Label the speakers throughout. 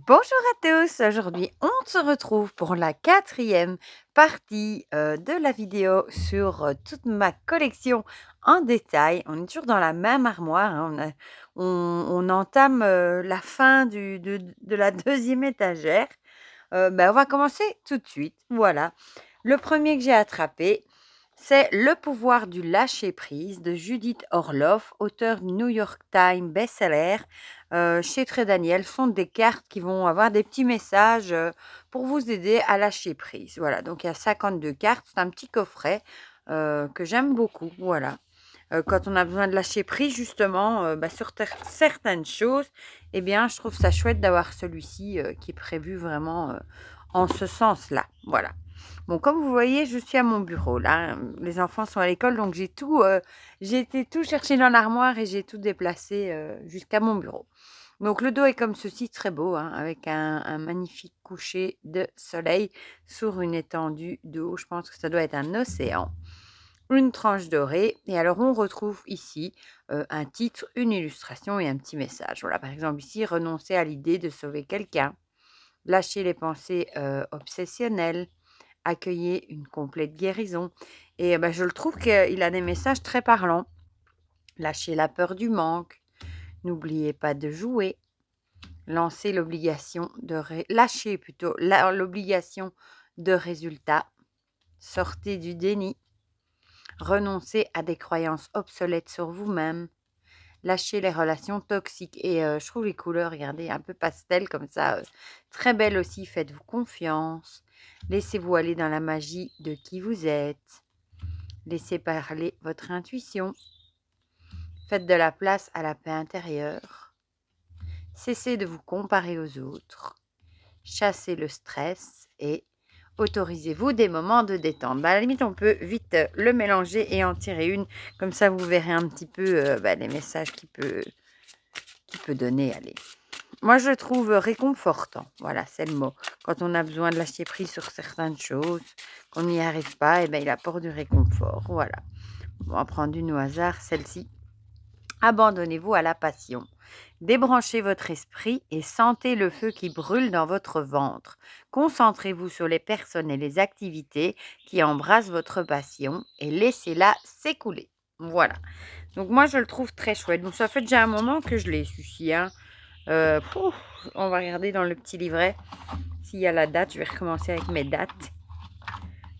Speaker 1: Bonjour à tous, aujourd'hui on se retrouve pour la quatrième partie de la vidéo sur toute ma collection en détail. On est toujours dans la même armoire, hein, on entame la fin de la deuxième étagère. On va commencer tout de suite, voilà. Le premier que j'ai attrapé, c'est Le pouvoir du lâcher-prise de Judith Orloff, auteure du New York Times best-seller. Chez Très Daniel, ce sont des cartes qui vont avoir des petits messages pour vous aider à lâcher prise. Voilà, donc il y a 52 cartes, c'est un petit coffret que j'aime beaucoup. Voilà. Quand on a besoin de lâcher prise, justement, sur certaines choses, eh bien, je trouve ça chouette d'avoir celui-ci qui est prévu vraiment en ce sens-là. Voilà. Bon, comme vous voyez, je suis à mon bureau là. Les enfants sont à l'école, donc j'ai été tout chercher dans l'armoire et j'ai tout déplacé jusqu'à mon bureau. Donc le dos est comme ceci, très beau, hein, avec un magnifique coucher de soleil sur une étendue d'eau. Je pense que ça doit être un océan. Une tranche dorée. Et alors on retrouve ici un titre, une illustration et un petit message. Voilà, par exemple ici, renoncer à l'idée de sauver quelqu'un, lâcher les pensées obsessionnelles, accueillir une complète guérison. Et je le trouve qu'il a des messages très parlants. Lâchez la peur du manque, n'oubliez pas de jouer, lâcher plutôt l'obligation de résultat, sortez du déni, renoncez à des croyances obsolètes sur vous-même, lâchez les relations toxiques. Et je trouve les couleurs, regardez, un peu pastel comme ça, très belles aussi. Faites-vous confiance, laissez-vous aller dans la magie de qui vous êtes, laissez parler votre intuition, faites de la place à la paix intérieure, cessez de vous comparer aux autres, chassez le stress et autorisez-vous des moments de détente. À la limite, on peut vite le mélanger et en tirer une. Comme ça, vous verrez un petit peu les messages qu'il peut donner. Allez. Moi, je le trouve réconfortant. Voilà, c'est le mot. Quand on a besoin de lâcher prise sur certaines choses, qu'on n'y arrive pas, il apporte du réconfort. Voilà. On va prendre une au hasard, celle-ci. Abandonnez-vous à la passion. Débranchez votre esprit et sentez le feu qui brûle dans votre ventre. Concentrez-vous sur les personnes et les activités qui embrassent votre passion et laissez-la s'écouler. Voilà. Donc moi, je le trouve très chouette. Donc ça fait déjà un moment que je l'ai, celui-ci. Hein. On va regarder dans le petit livret s'il y a la date. Je vais recommencer avec mes dates.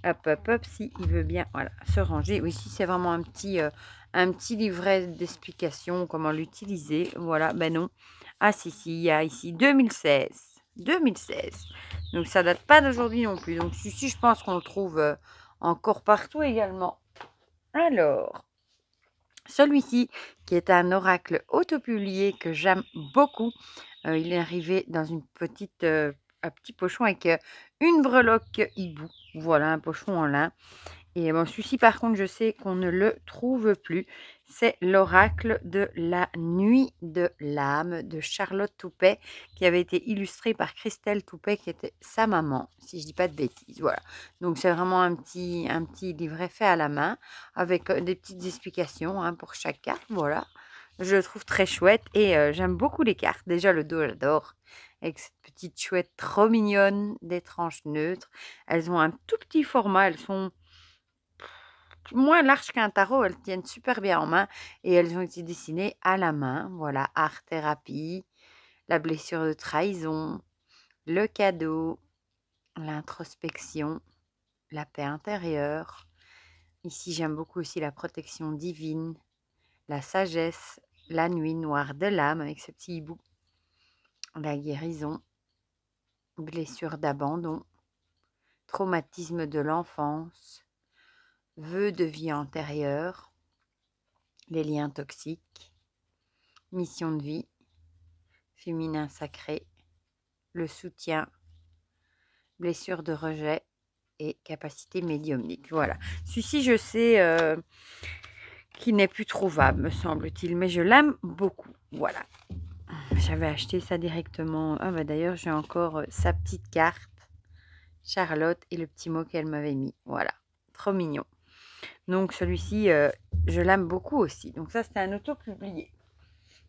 Speaker 1: Hop, si il veut bien, voilà, se ranger. Oui, ici, c'est vraiment un petit livret d'explication, comment l'utiliser. Voilà, ben non. Ah, si, il y a ici 2016. 2016. Donc, ça date pas d'aujourd'hui non plus. Donc, ici, je pense qu'on le trouve encore partout également. Alors, celui-ci, qui est un oracle autopublié que j'aime beaucoup. Il est arrivé dans un petit pochon avec une breloque hibou. Voilà, un pochon en lin. Et bon, celui-ci, par contre, je sais qu'on ne le trouve plus. C'est l'oracle de la nuit de l'âme de Charlotte Toupet, qui avait été illustré par Christelle Toupet, qui était sa maman, si je dis pas de bêtises. Voilà. Donc, c'est vraiment un petit livret fait à la main, avec des petites explications pour chaque carte. Voilà. Je le trouve très chouette et j'aime beaucoup les cartes. Déjà, le dos, j'adore. Avec cette petite chouette trop mignonne, des tranches neutres. Elles ont un tout petit format. Elles sont moins larges qu'un tarot. Elles tiennent super bien en main et elles ont été dessinées à la main. Voilà, art-thérapie, la blessure de trahison, le cadeau, l'introspection, la paix intérieure. Ici, j'aime beaucoup aussi la protection divine, la sagesse, la nuit noire de l'âme avec ce petit hibou, la guérison, blessure d'abandon, traumatisme de l'enfance, vœux de vie antérieure, les liens toxiques, mission de vie, féminin sacré, le soutien, blessure de rejet et capacité médiumnique. Voilà. Celui-ci, je sais qu'il n'est plus trouvable, me semble-t-il, mais je l'aime beaucoup. Voilà. J'avais acheté ça directement. Ah d'ailleurs, j'ai encore sa petite carte, Charlotte, et le petit mot qu'elle m'avait mis. Voilà, trop mignon. Donc celui-ci, je l'aime beaucoup aussi. Donc ça, c'était un auto-publié.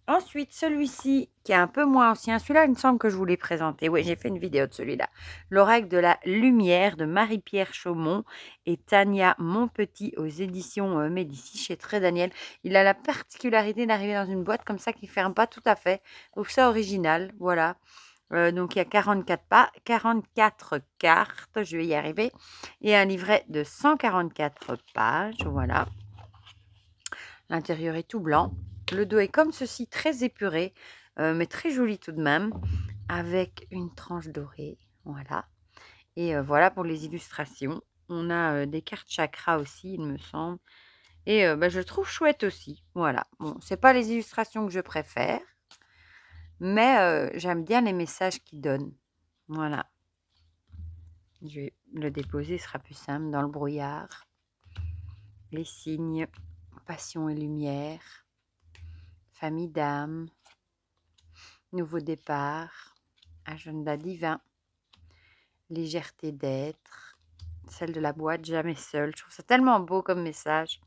Speaker 1: Ensuite, celui-ci, qui est un peu moins ancien, celui-là, il me semble que je vous l'ai présenté. Oui, j'ai fait une vidéo de celui-là. L'Oracle de la Lumière de Marie-Pierre Chaumont et Tania Monpetit aux éditions Médicis chez Très Daniel. Il a la particularité d'arriver dans une boîte comme ça qui ne ferme pas tout à fait. Donc, c'est original, voilà. Donc, il y a 44 cartes, je vais y arriver. Et un livret de 144 pages, voilà. L'intérieur est tout blanc. Le dos est comme ceci, très épuré, mais très joli tout de même, avec une tranche dorée. Voilà. Et voilà pour les illustrations. On a des cartes chakra aussi, il me semble. Et je trouve chouette aussi. Voilà. Bon, c'est pas les illustrations que je préfère, mais j'aime bien les messages qu'ils donnent. Voilà. Je vais le déposer, ce sera plus simple dans le brouillard. Les signes, passion et lumière, famille d'âme, nouveau départ, agenda divin, légèreté d'être, celle de la boîte, jamais seule. Je trouve ça tellement beau comme message.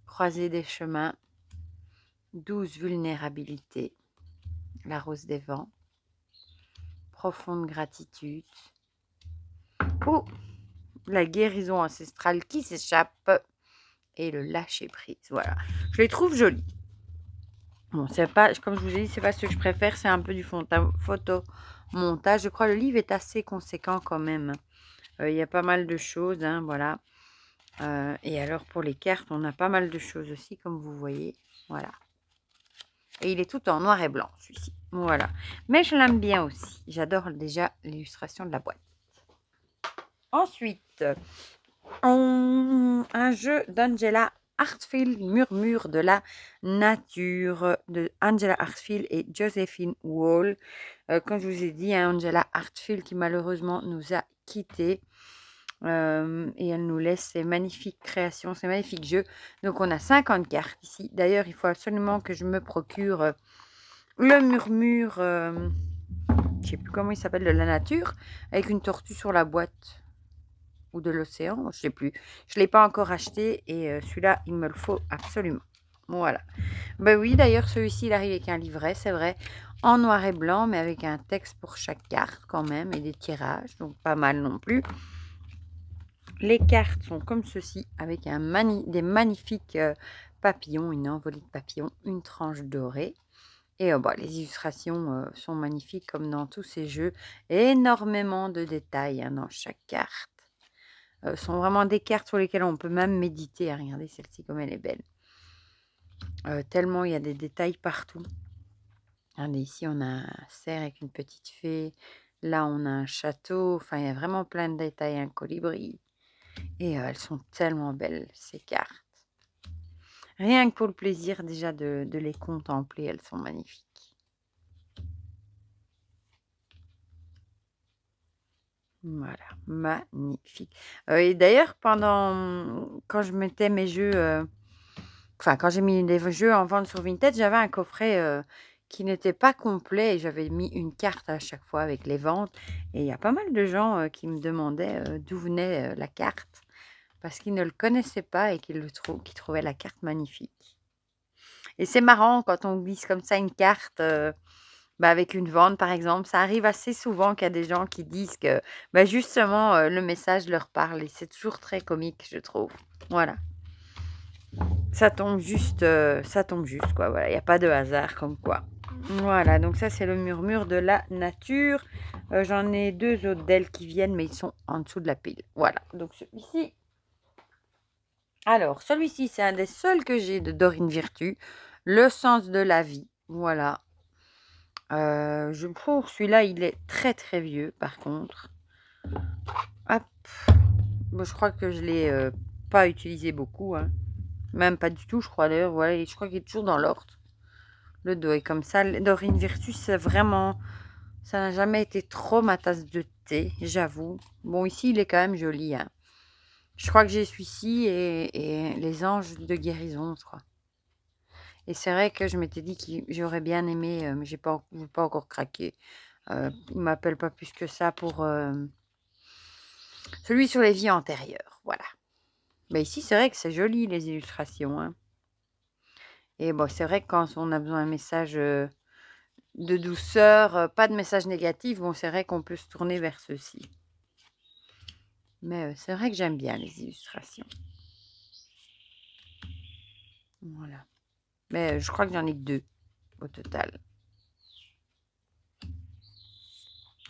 Speaker 1: Croiser des chemins, douce vulnérabilité, la rose des vents, profonde gratitude, ou la guérison ancestrale qui s'échappe et le lâcher prise. Voilà, je les trouve jolis. Bon, c'est pas, comme je vous ai dit, c'est pas ce que je préfère, c'est un peu du photomontage. Je crois que le livre est assez conséquent quand même. Il y a pas mal de choses, hein, voilà. Et alors pour les cartes, on a pas mal de choses aussi, comme vous voyez. Voilà. Et il est tout en noir et blanc, celui-ci. Voilà. Mais je l'aime bien aussi. J'adore déjà l'illustration de la boîte. Ensuite, un jeu d'Angela Hartfield, Murmure de la nature, de Angela Hartfield et Josephine Wall. Comme je vous ai dit, hein, Angela Hartfield qui malheureusement nous a quittés. Et elle nous laisse ces magnifiques créations, ces magnifiques jeux. Donc on a 50 cartes ici. D'ailleurs, il faut absolument que je me procure le murmure, je ne sais plus comment il s'appelle, de la nature, avec une tortue sur la boîte. Ou de l'océan, je ne sais plus. Je ne l'ai pas encore acheté et celui-là, il me le faut absolument. Voilà. Ben oui, d'ailleurs, celui-ci, il arrive avec un livret, c'est vrai, en noir et blanc, mais avec un texte pour chaque carte quand même et des tirages, donc pas mal non plus. Les cartes sont comme ceci, avec des magnifiques papillons, une envolée de papillons, une tranche dorée. Et les illustrations sont magnifiques comme dans tous ces jeux. Énormément de détails hein, dans chaque carte. Ce sont vraiment des cartes sur lesquelles on peut même méditer. Regardez celle-ci comme elle est belle. Tellement il y a des détails partout. Regardez, ici on a un cerf avec une petite fée. Là on a un château. Enfin, il y a vraiment plein de détails. Un colibri. Et elles sont tellement belles, ces cartes. Rien que pour le plaisir déjà de les contempler, elles sont magnifiques. Voilà, magnifique. Et d'ailleurs, quand je mettais mes jeux, quand j'ai mis des jeux en vente sur Vinted, j'avais un coffret qui n'était pas complet et j'avais mis une carte à chaque fois avec les ventes. Et il y a pas mal de gens qui me demandaient d'où venait la carte parce qu'ils ne le connaissaient pas et qu'ils trouvaient la carte magnifique. Et c'est marrant quand on glisse comme ça une carte avec une vente, par exemple. Ça arrive assez souvent qu'il y a des gens qui disent que justement le message leur parle et c'est toujours très comique, je trouve. Voilà. Ça tombe juste quoi. Voilà, il n'y a pas de hasard comme quoi. Voilà, donc ça c'est le murmure de la nature. J'en ai 2 autres d'elles qui viennent, mais ils sont en dessous de la pile. Voilà, donc celui-ci. Alors, celui-ci, c'est un des seuls que j'ai de Dorine Virtue. Le sens de la vie. Voilà. Je trouve celui-là, il est très très vieux par contre. Hop. Bon, je crois que je ne l'ai pas utilisé beaucoup. Hein. Même pas du tout, je crois d'ailleurs. Voilà, je crois qu'il est toujours dans l'ordre. Le dos est comme ça. Dorine Virtus, c'est vraiment... Ça n'a jamais été trop ma tasse de thé, j'avoue. Bon, ici, il est quand même joli. Hein. Je crois que j'ai celui-ci et les anges de guérison, je crois. Et c'est vrai que je m'étais dit que j'aurais bien aimé, mais je n'ai pas encore craqué. Il ne m'appelle pas plus que ça pour celui sur les vies antérieures. Voilà. Mais ici, c'est vrai que c'est joli, les illustrations. Hein. Et bon, c'est vrai que quand on a besoin d'un message de douceur, pas de message négatif, bon, c'est vrai qu'on peut se tourner vers ceci. Mais c'est vrai que j'aime bien les illustrations. Voilà. Mais je crois que j'en ai que 2 au total.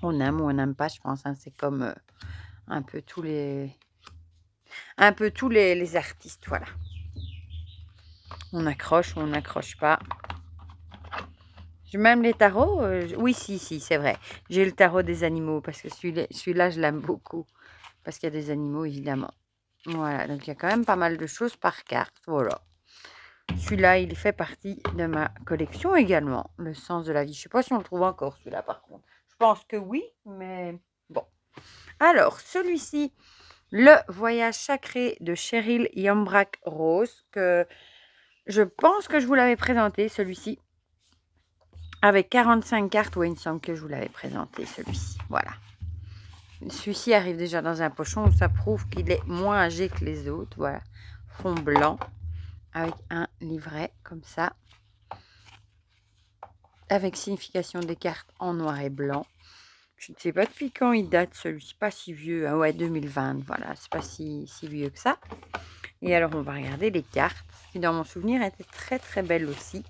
Speaker 1: On aime ou on n'aime pas, je pense, hein. C'est comme un peu tous les artistes, voilà. On accroche ou on n'accroche pas. Même les tarots, oui, si, c'est vrai. J'ai le tarot des animaux parce que celui-là, je l'aime beaucoup. Parce qu'il y a des animaux, évidemment. Voilà, donc il y a quand même pas mal de choses par carte. Voilà. Celui-là, il fait partie de ma collection également. Le sens de la vie. Je ne sais pas si on le trouve encore, celui-là, par contre. Je pense que oui, mais bon. Alors, celui-ci, Le voyage sacré de Cheryl Yambrak Rose, que je pense que je vous l'avais présenté, celui-ci. Avec 45 cartes, oui, il me semble que je vous l'avais présenté, celui-ci. Voilà. Celui-ci arrive déjà dans un pochon, ça prouve qu'il est moins âgé que les autres. Voilà. Fond blanc, avec un livret, comme ça. Avec signification des cartes en noir et blanc. Je ne sais pas depuis quand il date, celui-ci. Pas si vieux. Ah ouais, 2020, voilà. C'est pas si vieux que ça. Et alors, on va regarder les cartes, qui dans mon souvenir étaient très très belles aussi.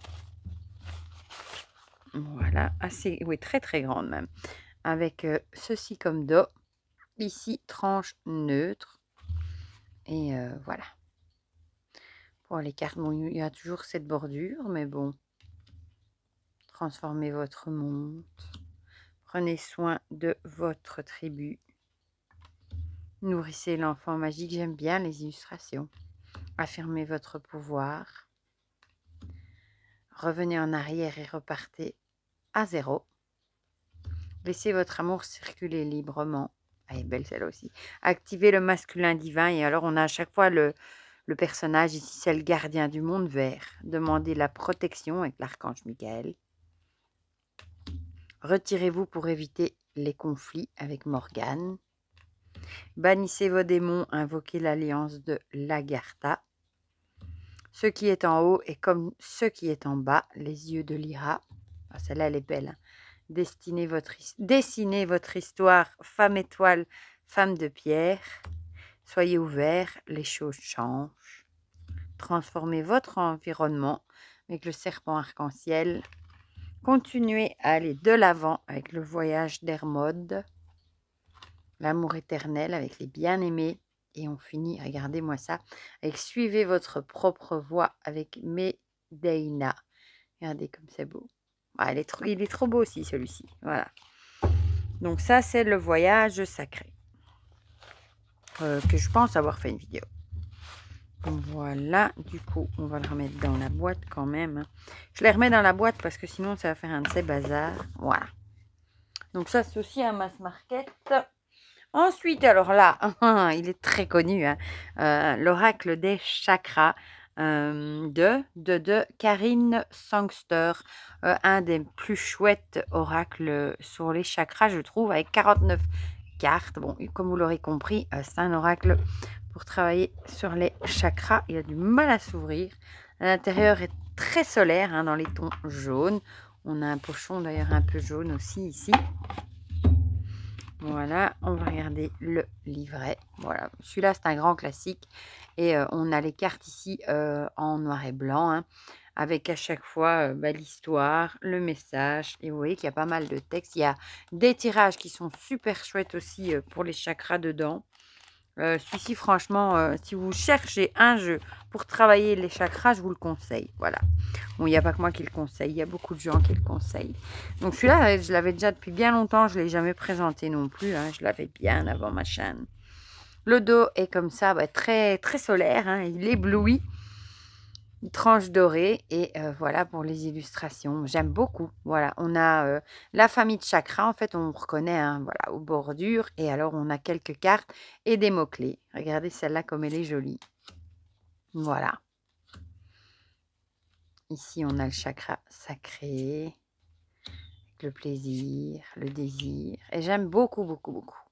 Speaker 1: Voilà, assez, oui, très très grande même. Avec ceci comme dos. Ici, tranche neutre. Et voilà. Pour les cartes, bon, il y a toujours cette bordure, mais bon. Transformez votre monde. Prenez soin de votre tribu. Nourrissez l'enfant magique. J'aime bien les illustrations. Affirmez votre pouvoir. Revenez en arrière et repartez à 0. Laissez votre amour circuler librement. Elle est belle celle-là aussi. Activez le masculin divin. Et alors, on a à chaque fois le personnage ici, c'est le gardien du monde vert. Demandez la protection avec l'archange Michael. Retirez-vous pour éviter les conflits avec Morgane. Bannissez vos démons, invoquez l'alliance de Lagartha. Ce qui est en haut est comme ce qui est en bas, les yeux de Lyra. Ah, celle-là, elle est belle. Hein. Dessinez votre histoire, femme étoile, femme de pierre. Soyez ouverts, les choses changent. Transformez votre environnement avec le serpent arc-en-ciel. Continuez à aller de l'avant avec le voyage d'Hermode. L'amour éternel avec les bien-aimés. Et on finit, regardez-moi ça, avec suivez votre propre voie avec Medina. Regardez comme c'est beau. Ah, il est trop beau aussi celui-ci. Voilà. Donc ça, c'est le voyage sacré. Que je pense avoir fait une vidéo. Voilà, du coup, on va le remettre dans la boîte quand même. Je les remets dans la boîte parce que sinon, ça va faire un de ces bazars. Voilà. Donc ça, c'est aussi un mass market. Ensuite, alors là, il est très connu, hein, l'oracle des chakras de Karine Sangster, un des plus chouettes oracles sur les chakras, je trouve, avec 49 cartes. Bon, comme vous l'aurez compris, c'est un oracle pour travailler sur les chakras. Il a du mal à s'ouvrir. L'intérieur est très solaire, hein, dans les tons jaunes. On a un pochon d'ailleurs un peu jaune aussi ici. Voilà, on va regarder le livret. Voilà, celui-là, c'est un grand classique. Et on a les cartes ici en noir et blanc, hein, avec à chaque fois l'histoire, le message. Et vous voyez qu'il y a pas mal de textes. Il y a des tirages qui sont super chouettes aussi pour les chakras dedans. Celui-ci, franchement, si vous cherchez un jeu pour travailler les chakras, je vous le conseille. Voilà. Bon, il n'y a pas que moi qui le conseille, il y a beaucoup de gens qui le conseillent. Donc celui-là, je l'avais déjà depuis bien longtemps, je ne l'ai jamais présenté non plus. Hein, je l'avais bien avant ma chaîne. Le dos est comme ça, bah, très, très solaire, hein, il éblouit. Une tranche dorée et voilà pour les illustrations. J'aime beaucoup. Voilà, on a la famille de chakras. En fait, on reconnaît hein, voilà, aux bordures. Et alors, on a quelques cartes et des mots-clés. Regardez celle-là comme elle est jolie. Voilà. Ici, on a le chakra sacré. Avec le plaisir, le désir. Et j'aime beaucoup, beaucoup, beaucoup.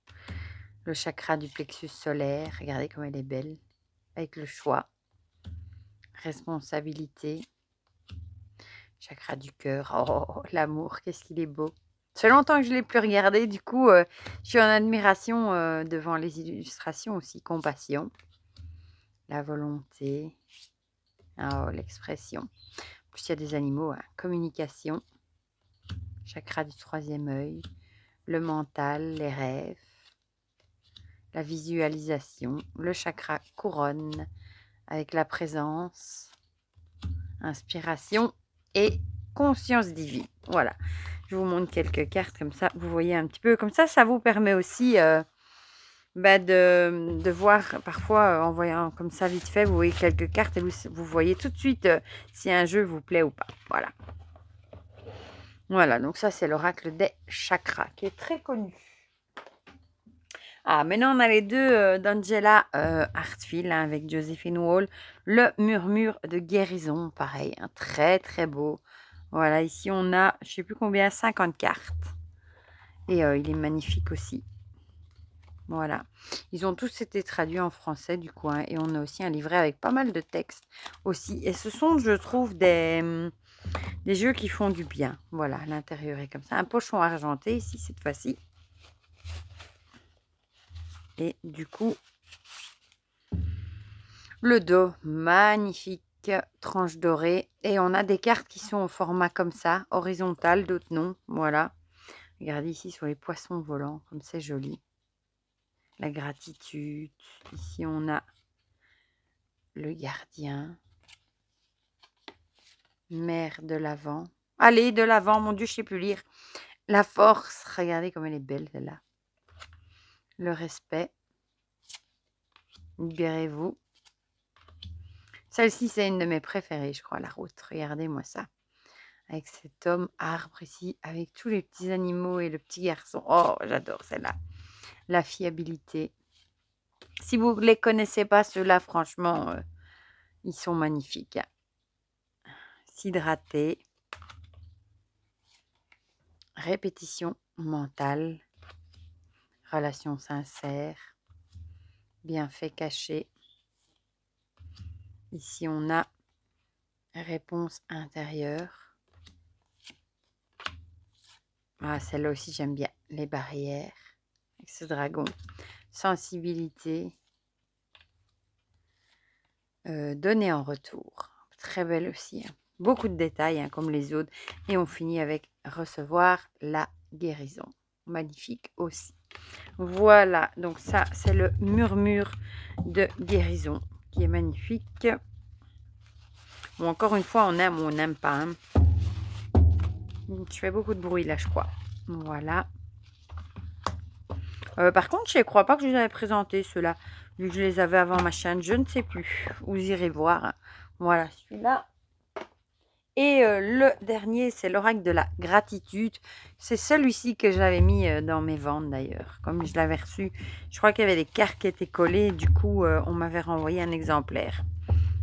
Speaker 1: Le chakra du plexus solaire. Regardez comme elle est belle. Avec le choix. Responsabilité. chakra du cœur. Oh, l'amour, qu'est-ce qu'il est beau. Ça fait longtemps que je ne l'ai plus regardé, du coup, je suis en admiration devant les illustrations aussi. Compassion, la volonté, oh, l'expression. En plus, il y a des animaux, hein. Communication, chakra du troisième œil, le mental, les rêves, la visualisation, le chakra couronne avec la présence, inspiration et conscience divine. Voilà, je vous montre quelques cartes comme ça, vous voyez un petit peu. Comme ça vous permet aussi de voir parfois en voyant comme ça vite fait, vous voyez quelques cartes et vous voyez tout de suite si un jeu vous plaît ou pas. Voilà. Voilà, donc ça c'est l'oracle des chakras qui est très connu. Ah, maintenant on a les deux d'Angela Hartfield hein, avec Josephine Wall. Le murmure de guérison, pareil, hein, très très beau. Voilà, ici on a, je sais plus combien, 50 cartes. Et il est magnifique aussi. Voilà, ils ont tous été traduits en français du coup. Hein, et on a aussi un livret avec pas mal de textes aussi. Et ce sont, je trouve, des jeux qui font du bien. Voilà, l'intérieur est comme ça. Un pochon argenté ici cette fois-ci. Et du coup, le dos, magnifique, tranche dorée. Et on a des cartes qui sont au format comme ça, horizontal, d'autres non. Voilà. Regardez ici sur les poissons volants, comme c'est joli. La gratitude. Ici, on a le gardien. Mère de l'avant. Allez, de l'avant, mon Dieu, je ne sais plus lire. La force. Regardez comme elle est belle, celle-là. Le respect. Libérez-vous. Celle-ci, c'est une de mes préférées, je crois, la route. Regardez-moi ça. Avec cet homme arbre ici, avec tous les petits animaux et le petit garçon. Oh, j'adore celle-là. La fiabilité. Si vous ne les connaissez pas, ceux-là, franchement, ils sont magnifiques. S'hydrater. Répétition mentale. Relation sincère. Bienfait caché. Ici, on a réponse intérieure. Ah, celle-là aussi, j'aime bien. Les barrières. Avec ce dragon. Sensibilité. Donner en retour. Très belle aussi. Hein. Beaucoup de détails, hein, comme les autres. Et on finit avec recevoir la guérison. Magnifique aussi. Voilà. Donc ça, c'est le murmure de guérison qui est magnifique. Bon, encore une fois, on aime ou on n'aime pas. Hein. Je fais beaucoup de bruit là, je crois. Voilà. Par contre, je ne crois pas que je les avais présentés, ceux-là. Vu que je les avais avant ma chaîne, je ne sais plus. Vous irez voir. Voilà, celui-là. Et le dernier, c'est l'oracle de la gratitude. C'est celui-ci que j'avais mis dans mes ventes d'ailleurs. Comme je l'avais reçu, je crois qu'il y avait des cartes qui étaient collées. Du coup, on m'avait renvoyé un exemplaire.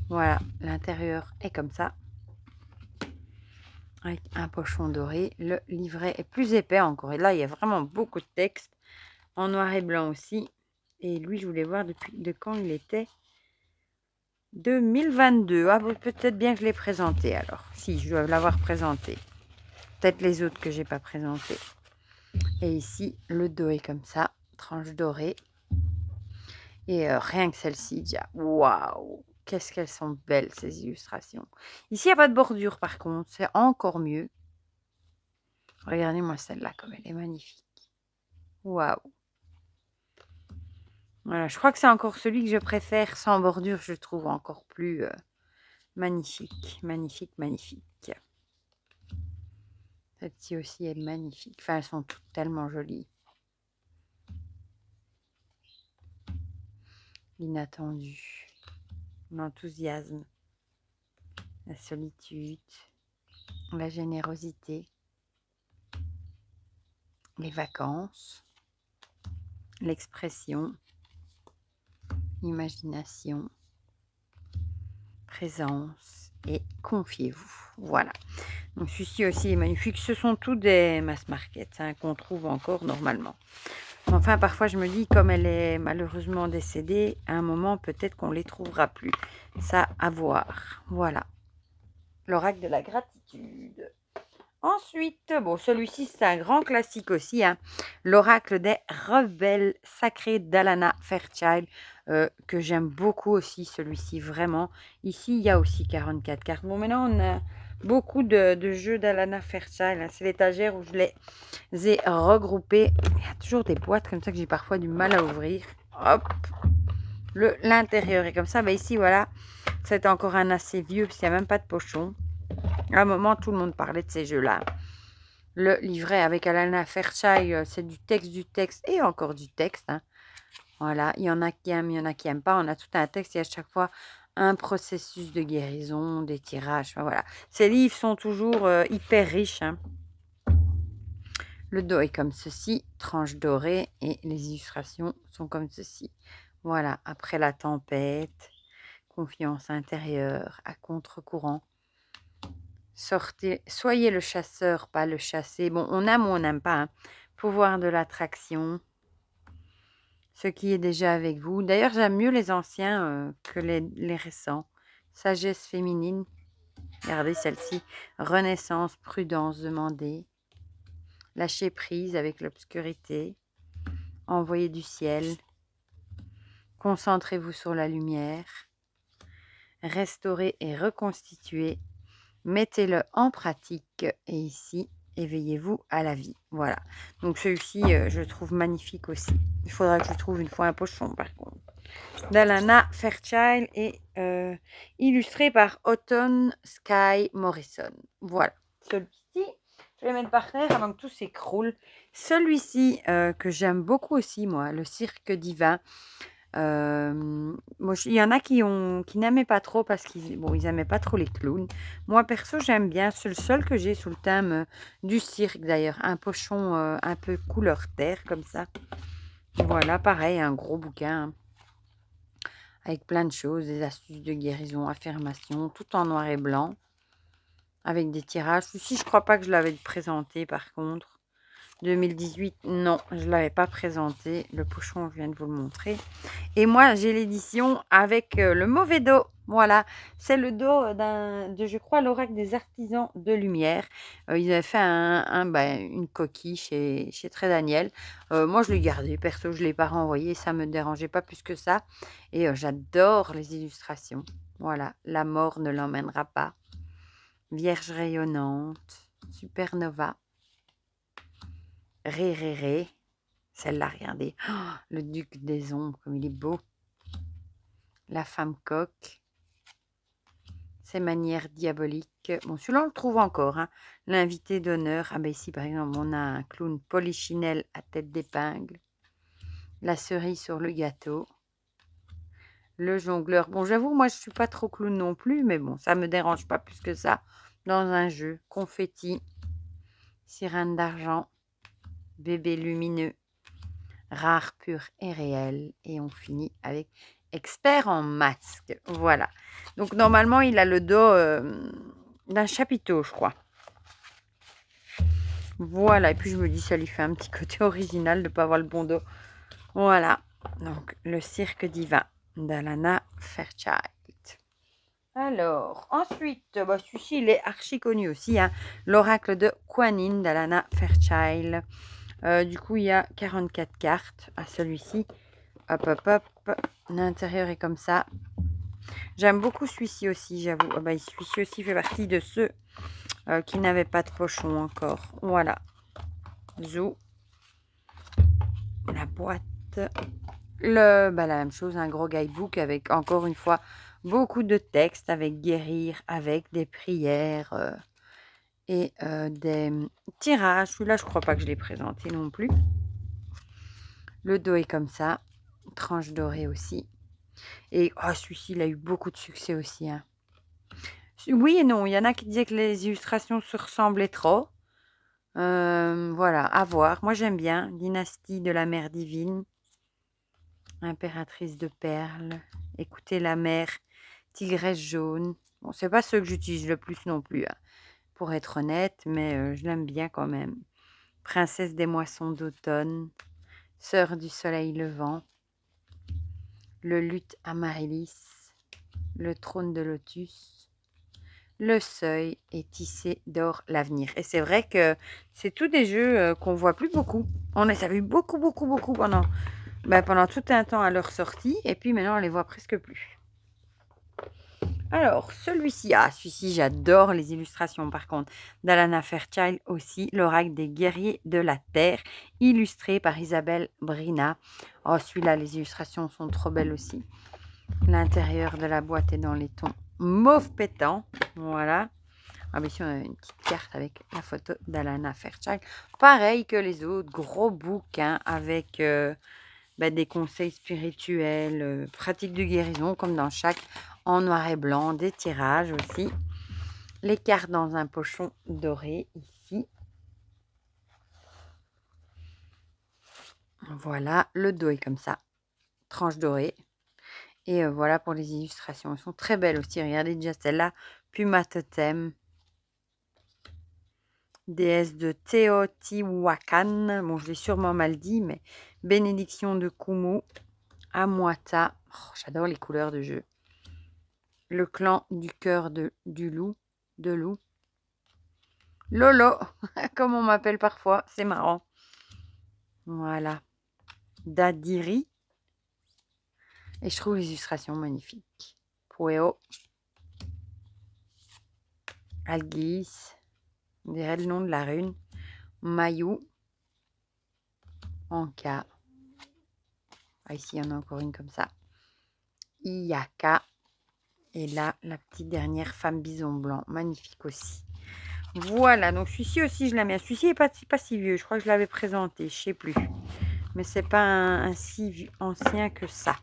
Speaker 1: Voilà, l'intérieur est comme ça. Avec un pochon doré. Le livret est plus épais encore. Et là, il y a vraiment beaucoup de texte. En noir et blanc aussi. Et lui, je voulais voir de quand il était. 2022. Ah, peut-être bien que je l'ai présenté alors. Si, je dois l'avoir présenté. Peut-être les autres que j'ai pas présentés. Et ici, le dos est comme ça. Tranche dorée. Et rien que celle-ci, déjà. Waouh! Qu'est-ce qu'elles sont belles, ces illustrations. Ici, il n'y a pas de bordure, par contre. C'est encore mieux. Regardez-moi celle-là, comme elle est magnifique. Waouh! Voilà, je crois que c'est encore celui que je préfère sans bordure. Je trouve encore plus magnifique. Magnifique, magnifique. Celle-ci aussi est magnifique. Enfin, elles sont toutes tellement jolies. L'inattendu. L'enthousiasme. La solitude. La générosité. Les vacances. L'expression. Imagination. Présence. Et confiez-vous. Voilà. Donc celui-ci aussi est magnifique. Ce sont tous des mass market hein, qu'on trouve encore normalement. Enfin, parfois je me dis, comme elle est malheureusement décédée, à un moment peut-être qu'on ne les trouvera plus. Ça à voir. Voilà. L'oracle de la gratitude. solitude. Ensuite, bon, celui-ci, c'est un grand classique aussi, hein, l'oracle des rebelles sacrés d'Alana Fairchild, que j'aime beaucoup aussi, celui-ci, vraiment. Ici, il y a aussi 44 cartes. Bon, maintenant, on a beaucoup de jeux d'Alana Fairchild, hein. C'est l'étagère où je les ai regroupés. Il y a toujours des boîtes comme ça que j'ai parfois du mal à ouvrir. Hop, l'intérieur est comme ça. Ben ici, voilà, c'est encore un assez vieux, parce qu'il n'y a même pas de pochon. À un moment, tout le monde parlait de ces jeux-là. Le livret avec Alana Fairchild, c'est du texte et encore du texte, hein. Voilà, il y en a qui aiment, il y en a qui n'aiment pas. On a tout un texte et à chaque fois un processus de guérison, des tirages. Enfin, voilà. Ces livres sont toujours hyper riches, hein. Le dos est comme ceci, tranche dorée, et les illustrations sont comme ceci. Voilà, après la tempête, confiance intérieure, à contre-courant. Sortez, soyez le chasseur, pas le chassé. Bon, on aime ou on n'aime pas, hein. Pouvoir de l'attraction, ce qui est déjà avec vous. D'ailleurs, j'aime mieux les anciens que les récents. Sagesse féminine, regardez celle-ci. Renaissance, prudence demandée. Lâcher prise avec l'obscurité. Envoyer du ciel. Concentrez-vous sur la lumière. Restaurer et reconstituer. Mettez-le en pratique. Et ici, éveillez-vous à la vie. Voilà. Donc celui-ci, je le trouve magnifique aussi. Il faudra que je trouve une fois un pochon, par contre. D'Alana Fairchild et illustré par Autumn Sky Morrison. Voilà. Celui-ci, je vais mettre par terre avant que tout s'écroule. Celui-ci que j'aime beaucoup aussi, moi, le Cirque Divin. Moi, il y en a qui n'aimaient pas trop parce qu'ils n'aimaient pas trop les clowns. Moi, perso, j'aime bien. C'est le seul que j'ai sous le thème du cirque, d'ailleurs. Un pochon un peu couleur terre, comme ça. Voilà, pareil, un gros bouquin, hein, avec plein de choses, des astuces de guérison, affirmation, tout en noir et blanc, avec des tirages. Celui-ci, je crois pas que je l'avais présenté, par contre. 2018, non, je ne l'avais pas présenté. Le pochon, je viens de vous le montrer. Et moi, j'ai l'édition avec le mauvais dos. Voilà, c'est le dos de, je crois, l'oracle des artisans de lumière. Ils avaient fait une coquille chez Très Daniel. Moi, je l'ai gardé. Perso, je ne l'ai pas renvoyé. Ça ne me dérangeait pas plus que ça. Et j'adore les illustrations. Voilà, la mort ne l'emmènera pas. Vierge rayonnante. Supernova. Ré, ré, ré. Celle-là, regardez. Oh, le duc des ombres, comme il est beau. La femme coque. Ses manières diaboliques. Bon, celui-là, on le trouve encore, hein. L'invité d'honneur. Ah ben ici, par exemple, on a un clown polichinelle à tête d'épingle. La cerise sur le gâteau. Le jongleur. Bon, j'avoue, moi, je suis pas trop clown non plus, mais bon, ça me dérange pas plus que ça. Dans un jeu. Confetti. Sirène d'argent. Bébé lumineux. Rare, pur et réel. Et on finit avec expert en masque. Voilà. Donc, normalement, il a le dos d'un chapiteau, je crois. Voilà. Et puis, je me dis, ça lui fait un petit côté original de ne pas avoir le bon dos. Voilà. Donc, le cirque divin d'Alana Fairchild. Alors, ensuite, celui-ci, il est archi connu aussi, hein. L'oracle de Kuan Yin d'Alana Fairchild. Du coup, il y a 44 cartes à celui-ci. Hop, hop, hop. L'intérieur est comme ça. J'aime beaucoup celui-ci aussi, j'avoue. Celui-ci aussi fait partie de ceux qui n'avaient pas de pochon encore. Voilà. Zou. La boîte. La même chose, un gros guidebook avec, encore une fois, beaucoup de textes, avec guérir, avec des prières et des tirages. Celui-là, je crois pas que je l'ai présenté non plus. Le dos est comme ça. Tranche dorée aussi. Et celui-ci, il a eu beaucoup de succès aussi, hein. Oui et non. Il y en a qui disaient que les illustrations se ressemblaient trop. Voilà, à voir. Moi, j'aime bien. Dynastie de la mère divine. Impératrice de perles. Écoutez la mer. Tigresse jaune. Bon, c'est pas ceux que j'utilise le plus non plus, hein, pour être honnête, mais je l'aime bien quand même. Princesse des moissons d'automne. Sœur du soleil levant. Le luth Amaryllis. Le trône de lotus. Le seuil est tissé d'or l'avenir. Et c'est vrai que c'est tous des jeux qu'on voit plus beaucoup. On les a vus beaucoup, beaucoup, beaucoup pendant tout un temps à leur sortie. Et puis maintenant, on les voit presque plus. Alors, celui-ci, j'adore les illustrations par contre. D'Alana Fairchild aussi, l'oracle des guerriers de la Terre, illustré par Isabelle Brina. Oh, celui-là, les illustrations sont trop belles aussi. L'intérieur de la boîte est dans les tons mauve pétant. Voilà. Ah, mais ici, on a une petite carte avec la photo d'Alana Fairchild. Pareil que les autres, gros bouquins avec des conseils spirituels, pratiques de guérison, comme dans chaque, en noir et blanc, des tirages aussi. Les cartes dans un pochon doré ici. Voilà, le dos est comme ça, tranche dorée. Et voilà pour les illustrations. Elles sont très belles aussi. Regardez déjà celle-là, Puma Totem. Déesse de Teotihuacan. Bon, je l'ai sûrement mal dit, mais bénédiction de Kumu. Amuata. Oh, j'adore les couleurs de jeu. Le clan du cœur du loup. De loup. Lolo, comme on m'appelle parfois. C'est marrant. Voilà. Dadiri. Et je trouve les illustrations magnifiques. Pueo. Algis. On dirait le nom de la rune. Mayu. Anka. Ah, ici, il y en a encore une comme ça. Iyaka. Et là, la petite dernière femme bison blanc. Magnifique aussi. Voilà, donc celui-ci aussi, je l'aime bien. Celui-ci n'est pas si vieux. Je crois que je l'avais présenté, je ne sais plus. Mais c'est pas un si ancien que ça.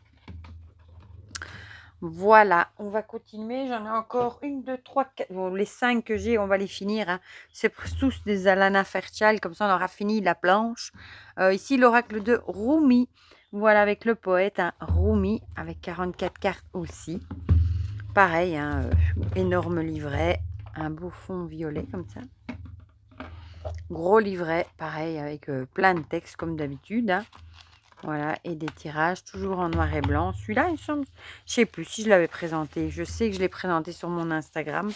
Speaker 1: Voilà, on va continuer. J'en ai encore une, deux, trois, quatre. Bon, les 5 que j'ai, on va les finir. Hein. C'est tous des Alana Fairchild. Comme ça, on aura fini la planche. Ici, l'oracle de Rumi. Voilà, avec le poète, hein, Rumi, avec 44 cartes aussi. Pareil, hein, énorme livret. Un beau fond violet, comme ça. Gros livret, pareil, avec plein de textes, comme d'habitude. Hein. Voilà, et des tirages, toujours en noir et blanc. Celui-là, il semble, je sais plus si je l'avais présenté. Je sais que je l'ai présenté sur mon Instagram,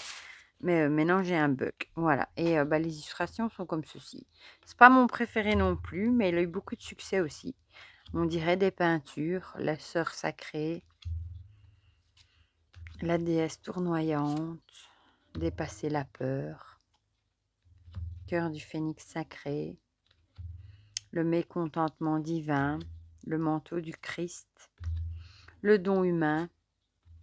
Speaker 1: mais maintenant j'ai un bug. Voilà, et les illustrations sont comme ceci. C'est pas mon préféré non plus, mais il a eu beaucoup de succès aussi. On dirait des peintures, la sœur sacrée, la déesse tournoyante, dépasser la peur, cœur du phénix sacré, le mécontentement divin, le manteau du Christ, le don humain,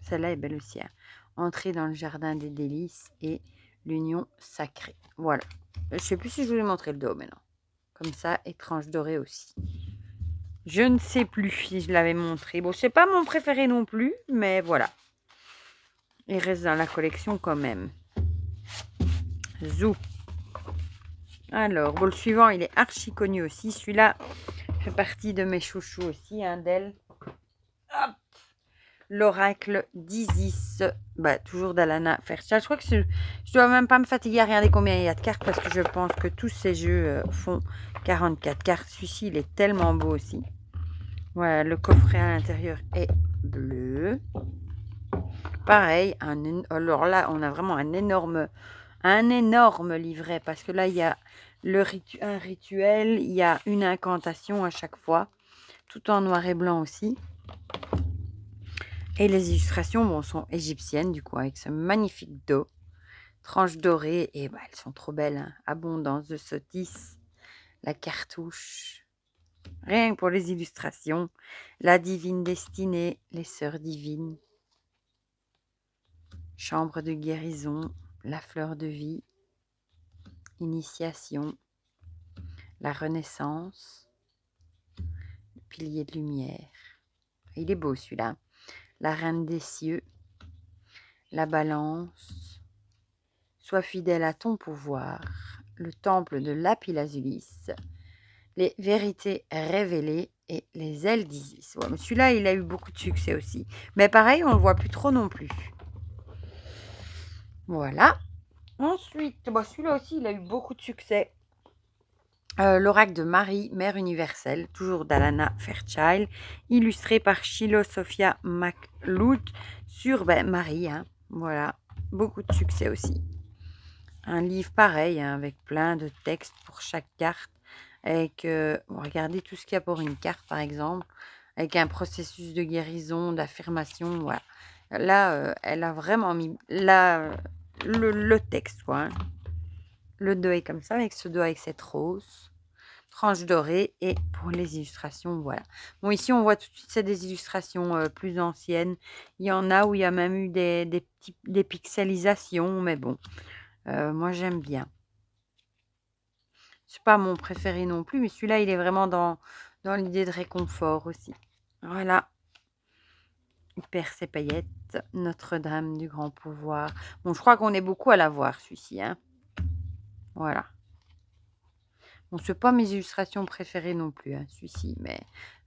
Speaker 1: celle-là est belle aussi, hein. Entrer dans le jardin des délices et l'union sacrée. Voilà. Je ne sais plus si je vous ai montré le dos maintenant. Comme ça, étrange doré aussi. Je ne sais plus si je l'avais montré. Bon, c'est pas mon préféré non plus, mais voilà. Il reste dans la collection quand même. Zou. Alors, bon, le suivant, il est archi connu aussi. Celui-là fait partie de mes chouchous aussi, hein, d'elle. L'oracle d'Isis. Toujours d'Alana Fairchild. Je crois que je dois même pas me fatiguer à regarder combien il y a de cartes parce que je pense que tous ces jeux font 44 cartes. Celui-ci, il est tellement beau aussi. Voilà, le coffret à l'intérieur est bleu. Pareil, alors là, on a vraiment un énorme livret parce que là, il y a un rituel, il y a une incantation à chaque fois, tout en noir et blanc aussi. Et les illustrations sont égyptiennes du coup, avec ce magnifique dos, tranche dorée, et elles sont trop belles. Hein. Abondance de Sotis, la cartouche, rien que pour les illustrations, la divine destinée, les sœurs divines, chambre de guérison, la fleur de vie, initiation, la renaissance, le pilier de lumière. Il est beau celui-là. La reine des cieux, la balance, sois fidèle à ton pouvoir, le temple de Lapis-Lazuli, les vérités révélées et les ailes d'Isis. Ouais, celui-là, il a eu beaucoup de succès aussi. Mais pareil, on ne le voit plus trop non plus. Voilà. Ensuite, celui-là aussi, il a eu beaucoup de succès. L'oracle de Marie, mère universelle, toujours d'Alana Fairchild, illustré par Shiloh Sophia McLeod sur Marie. Hein, voilà. beaucoup de succès aussi. Un livre pareil, hein, avec plein de textes pour chaque carte. Avec, regardez tout ce qu'il y a pour une carte, par exemple. Avec un processus de guérison, d'affirmation, voilà. Là, elle a vraiment mis le texte, quoi, hein. Le dos est comme ça, avec ce dos avec cette rose. Tranche dorée. Et pour les illustrations, voilà. Bon, ici, on voit tout de suite, c'est des illustrations plus anciennes. Il y en a où il y a même eu des pixelisations, mais bon, moi, j'aime bien. C'est pas mon préféré non plus, mais celui-là, il est vraiment dans l'idée de réconfort aussi. Voilà. Il perd ses paillettes. Notre-Dame du grand pouvoir. Bon, je crois qu'on est beaucoup à la voir, celui-ci, hein. Voilà. Bon, c'est pas mes illustrations préférées non plus, hein, celui-ci, mais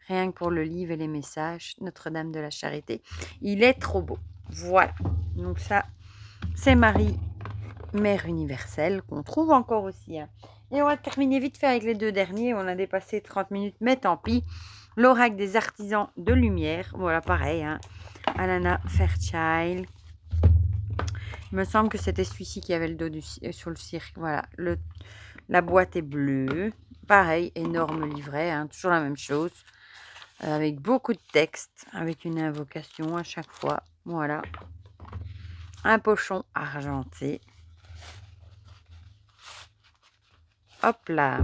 Speaker 1: rien que pour le livre et les messages, Notre-Dame de la Charité, il est trop beau. Voilà. Donc ça, c'est Marie, Mère universelle, qu'on trouve encore aussi, hein. Et on va terminer vite fait avec les deux derniers. On a dépassé 30 minutes, mais tant pis. L'oracle des artisans de lumière. Voilà, pareil, hein. Alana Fairchild. Il me semble que c'était celui-ci qui avait le dos sur le cirque. Voilà, la boîte est bleue. Pareil, énorme livret, hein, toujours la même chose. Avec beaucoup de texte, avec une invocation à chaque fois. Voilà. Un pochon argenté. Hop là.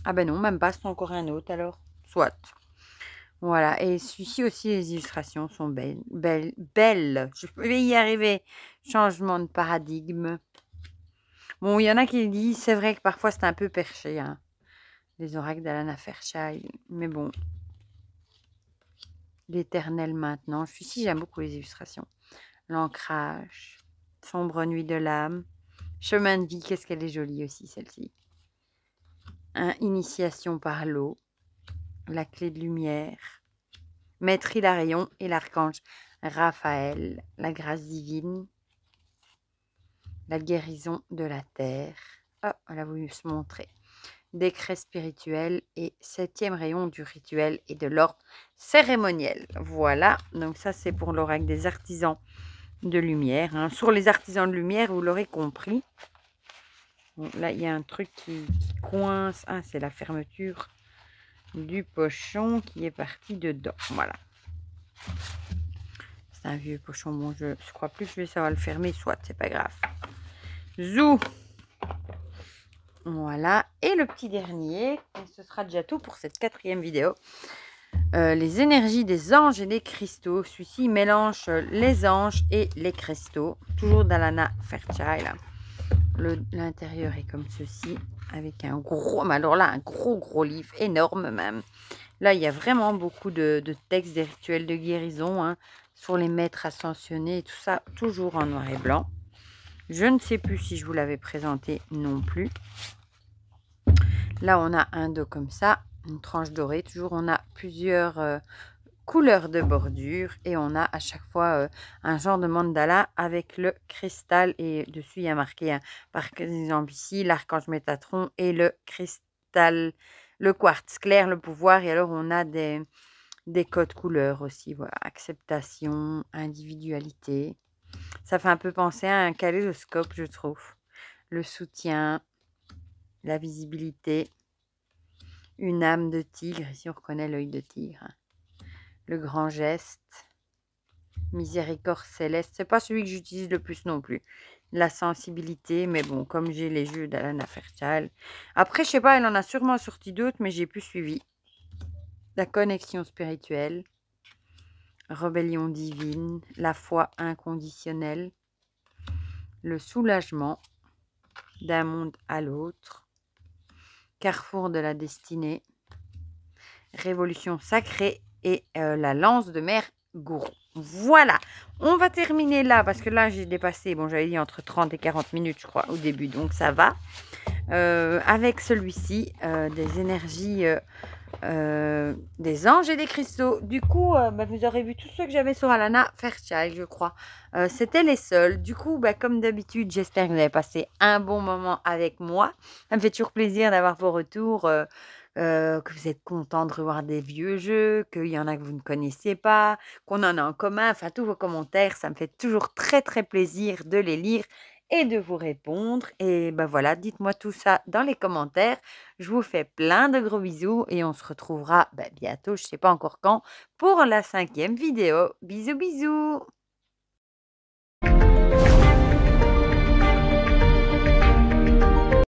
Speaker 1: Ah ben non, même pas, c'est encore un autre alors. Soit. Voilà, et celui-ci aussi, les illustrations sont belles. Je vais y arriver. Changement de paradigme. Bon, il y en a qui disent, c'est vrai que parfois c'est un peu perché, hein, les oracles d'Alana Fairchild. Mais bon, l'éternel maintenant. Celui-ci, j'aime beaucoup les illustrations. L'ancrage, sombre nuit de l'âme, chemin de vie, qu'est-ce qu'elle est jolie aussi, celle-ci. Initiation par l'eau, la clé de lumière, Maître Hilarion et l'archange Raphaël, la grâce divine, la guérison de la terre. Oh, elle a voulu se montrer. Décret spirituel et 7e rayon du rituel et de l'ordre cérémoniel. Voilà, donc ça c'est pour l'oracle des artisans de lumière, hein. Sur les artisans de lumière, vous l'aurez compris. Bon, là, il y a un truc qui coince. Ah, c'est la fermeture du pochon qui est parti dedans. Voilà. C'est un vieux pochon. Bon, je crois plus que je vais savoir le fermer. Soit, c'est pas grave. Zou. Voilà. Et le petit dernier. Et ce sera déjà tout pour cette 4e vidéo. Les énergies des anges et des cristaux. Celui-ci mélange les anges et les cristaux. Toujours d'Alana Fairchild. L'intérieur est comme ceci, avec un gros, mais alors là, un gros livre, énorme même. Là, il y a vraiment beaucoup de textes, des rituels de guérison, hein, sur les maîtres ascensionnés et tout ça, toujours en noir et blanc. Je ne sais plus si je vous l'avais présenté non plus. Là, on a un dos comme ça, une tranche dorée. Toujours, on a plusieurs couleurs de bordure et on a à chaque fois un genre de mandala avec le cristal et dessus il y a marqué, hein, par exemple ici l'archange Métatron et le cristal, le quartz clair, le pouvoir. Et alors on a des codes couleurs aussi, voilà, acceptation, individualité. Ça fait un peu penser à un kaléidoscope, je trouve. Le soutien, la visibilité, une âme de tigre, ici on reconnaît l'œil de tigre, hein. Le grand geste, miséricorde céleste, c'est pas celui que j'utilise le plus non plus. La sensibilité, mais bon, comme j'ai les jeux d'Alana Fairchild. Après, je sais pas, elle en a sûrement sorti d'autres, mais j'ai plus suivi. La connexion spirituelle, rébellion divine, la foi inconditionnelle, le soulagement d'un monde à l'autre, carrefour de la destinée, révolution sacrée et la lance de mer gourou. Voilà, on va terminer là parce que là j'ai dépassé, bon j'avais dit entre 30 et 40 minutes je crois au début, donc ça va. Avec celui-ci, des énergies des anges et des cristaux. Du coup, vous aurez vu tous ceux que j'avais sur Alana Fairchild, je crois. C'était les seuls. Du coup, comme d'habitude, j'espère que vous avez passé un bon moment avec moi. Ça me fait toujours plaisir d'avoir vos retours. que vous êtes content de revoir des vieux jeux, qu'il y en a que vous ne connaissez pas, qu'on en a en commun. Enfin, tous vos commentaires, ça me fait toujours très, très plaisir de les lire et de vous répondre. Et ben voilà, dites-moi tout ça dans les commentaires. Je vous fais plein de gros bisous et on se retrouvera bientôt, je ne sais pas encore quand, pour la 5e vidéo. Bisous, bisous!